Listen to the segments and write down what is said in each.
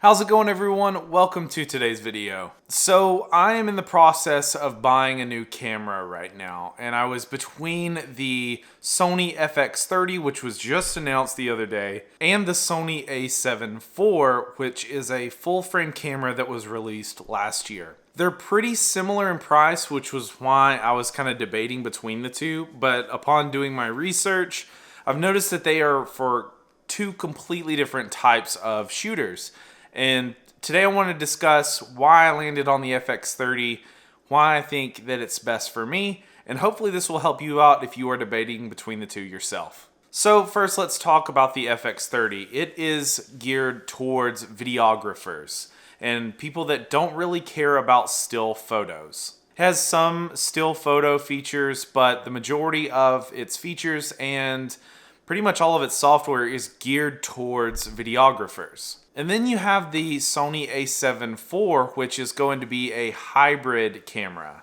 How's it going, everyone? Welcome to today's video. So I am in the process of buying a new camera right now, and I was between the Sony FX30, which was just announced the other day, and the Sony A7 IV, which is a full frame camera that was released last year. They're pretty similar in price, which was why I was kind of debating between the two, but upon doing my research, I've noticed that they are for two completely different types of shooters. And today I want to discuss why I landed on the FX30, why I think that it's best for me, and hopefully this will help you out if you are debating between the two yourself. So first, let's talk about the FX30. It is geared towards videographers and people that don't really care about still photos. It has some still photo features, but the majority of its features and pretty much all of its software is geared towards videographers. And then you have the Sony A7 IV, which is going to be a hybrid camera.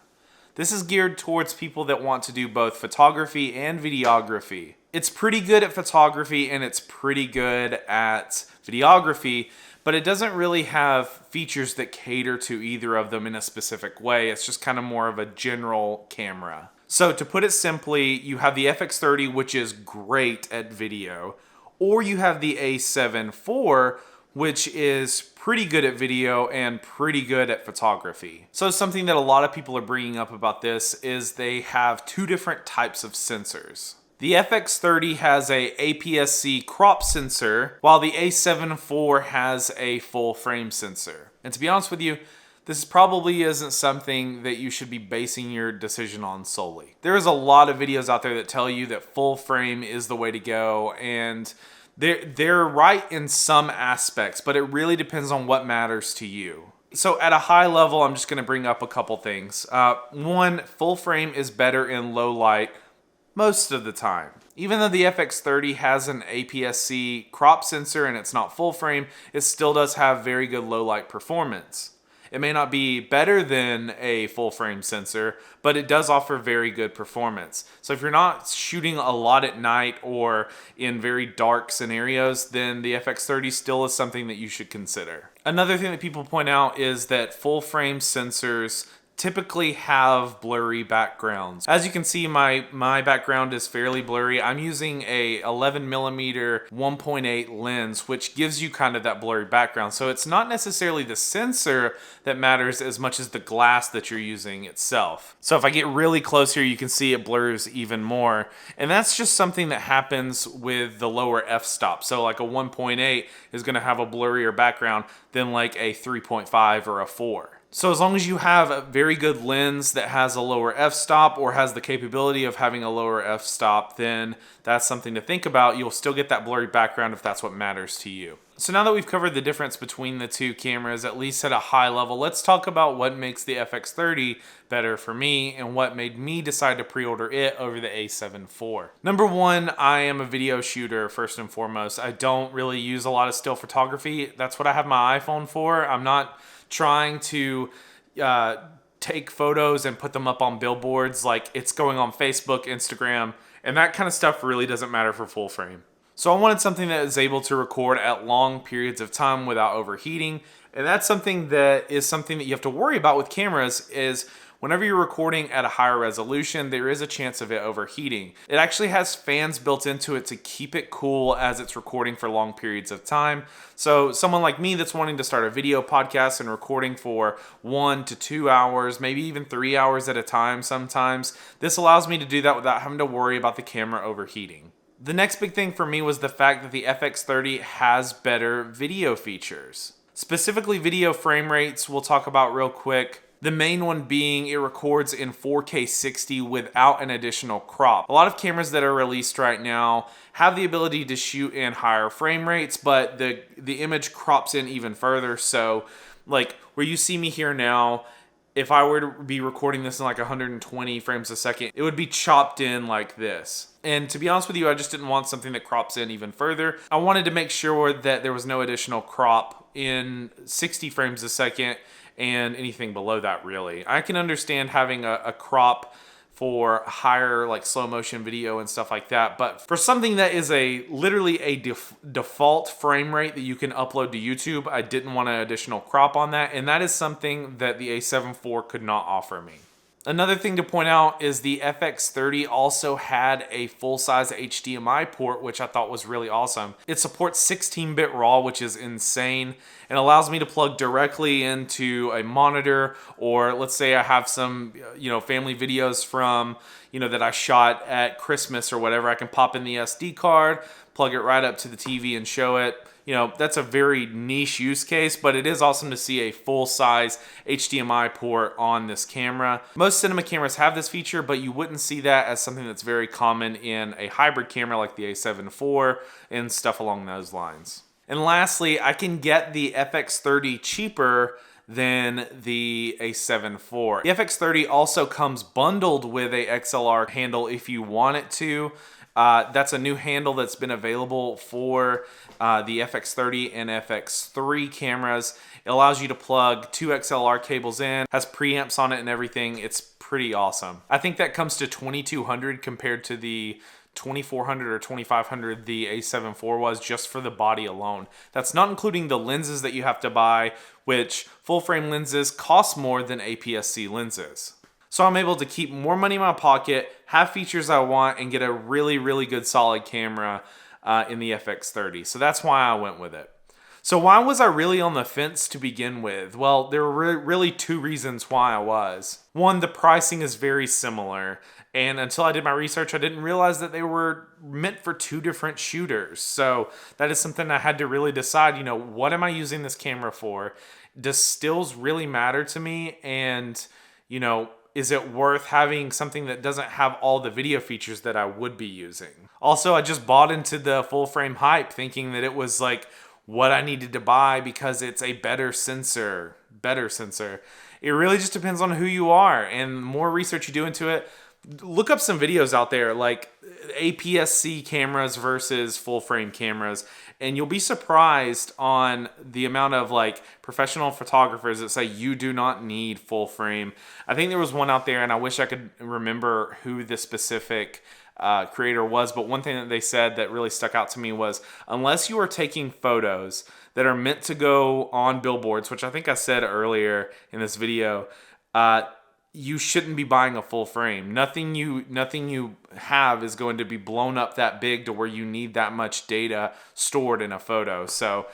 This is geared towards people that want to do both photography and videography. It's pretty good at photography and it's pretty good at videography, but it doesn't really have features that cater to either of them in a specific way. It's just kind of more of a general camera. So to put it simply, you have the FX30, which is great at video, or you have the A7 IV, which is pretty good at video and pretty good at photography. So something that a lot of people are bringing up about this is they have two different types of sensors. The FX30 has a APS-C crop sensor, while the A7 IV has a full frame sensor. And to be honest with you, this probably isn't something that you should be basing your decision on solely. There is a lot of videos out there that tell you that full frame is the way to go, and they're right in some aspects, but it really depends on what matters to you. So at a high level, I'm just going to bring up a couple things. One, full frame is better in low light most of the time. Even though the FX30 has an APS-C crop sensor and it's not full frame, it still does have very good low light performance. It may not be better than a full frame sensor, but it does offer very good performance. So if you're not shooting a lot at night or in very dark scenarios, then the FX30 still is something that you should consider. Another thing that people point out is that full frame sensors typically have blurry backgrounds. As you can see, my background is fairly blurry. I'm using a 11mm 1.8 lens, which gives you kind of that blurry background. So it's not necessarily the sensor that matters as much as the glass that you're using itself. So if I get really close here, you can see it blurs even more. And that's just something that happens with the lower f-stop. So like a 1.8 is gonna have a blurrier background than like a 3.5 or a 4. So as long as you have a very good lens that has a lower f-stop or has the capability of having a lower f-stop, then that's something to think about. You'll still get that blurry background if that's what matters to you. So now that we've covered the difference between the two cameras, at least at a high level, let's talk about what makes the FX30 better for me and what made me decide to pre-order it over the A7 IV. Number one, I am a video shooter first and foremost. I don't really use a lot of still photography. That's what I have my iPhone for. I'm not trying to take photos and put them up on billboards like it's going on Facebook, Instagram, and that kind of stuff really doesn't matter for full frame. So I wanted something that is able to record at long periods of time without overheating, and that's something that you have to worry about with cameras is whenever you're recording at a higher resolution, there is a chance of it overheating. It actually has fans built into it to keep it cool as it's recording for long periods of time. So someone like me that's wanting to start a video podcast and recording for 1 to 2 hours, maybe even 3 hours at a time sometimes, this allows me to do that without having to worry about the camera overheating. The next big thing for me was the fact that the FX30 has better video features. Specifically video frame rates we'll talk about real quick. The main one being it records in 4K 60 without an additional crop. A lot of cameras that are released right now have the ability to shoot in higher frame rates, but the image crops in even further. So like where you see me here now, if I were to be recording this in like 120 frames a second, it would be chopped in like this. And to be honest with you, I just didn't want something that crops in even further. I wanted to make sure that there was no additional crop in 60 frames a second and anything below that really. I can understand having a crop for higher like slow motion video and stuff like that. But for something that is literally a default frame rate that you can upload to YouTube, I didn't want an additional crop on that. And that is something that the A7 IV could not offer me. Another thing to point out is the FX30 also had a full-size HDMI port, which I thought was really awesome. It supports 16-bit RAW, which is insane, and allows me to plug directly into a monitor, or let's say I have some, family videos from, that I shot at Christmas or whatever. I can pop in the SD card, plug it right up to the TV and show it. That's a very niche use case, but it is awesome to see a full-size HDMI port on this camera. Most cinema cameras have this feature, but you wouldn't see that as something that's very common in a hybrid camera like the A7 IV and stuff along those lines. And lastly, I can get the FX30 cheaper than the A7 IV. The FX30 also comes bundled with a XLR handle if you want it to. That's a new handle that's been available for the FX30 and FX3 cameras. It allows you to plug 2 XLR cables in, has preamps on it and everything. It's pretty awesome. I think that comes to $2,200 compared to the $2,400 or $2,500 the A7 IV was just for the body alone. That's not including the lenses that you have to buy, which full frame lenses cost more than APS-C lenses. So I'm able to keep more money in my pocket, have features I want, and get a really, really good solid camera in the FX30. So that's why I went with it. So why was I really on the fence to begin with? Well, there were really 2 reasons why I was. One, the pricing is very similar. And until I did my research, I didn't realize that they were meant for 2 different shooters. So that is something I had to really decide, what am I using this camera for? Does stills really matter to me? And, is it worth having something that doesn't have all the video features that I would be using? Also, I just bought into the full frame hype thinking that it was like what I needed to buy because it's a better sensor. It really just depends on who you are, and the more research you do into it, look up some videos out there like APS-C cameras versus full frame cameras, and you'll be surprised on the amount of like professional photographers that say you do not need full frame. I think there was one out there, and I wish I could remember who the specific creator was, but one thing that they said that really stuck out to me was, unless you are taking photos that are meant to go on billboards, which I think I said earlier in this video, you shouldn't be buying a full frame. Nothing you have is going to be blown up that big to where you need that much data stored in a photo. So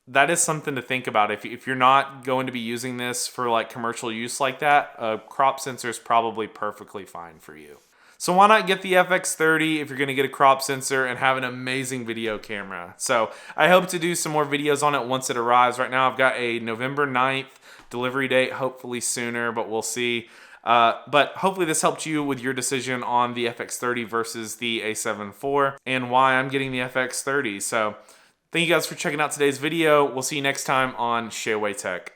that is something to think about. If you're not going to be using this for like commercial use like that, a crop sensor is probably perfectly fine for you. So why not get the FX30 if you're going to get a crop sensor and have an amazing video camera? So I hope to do some more videos on it once it arrives. Right now I've got a November 9th delivery date, hopefully sooner, but we'll see. But hopefully this helped you with your decision on the FX30 versus the A7 IV and why I'm getting the FX30. So thank you guys for checking out today's video. We'll see you next time on Shayway Tech.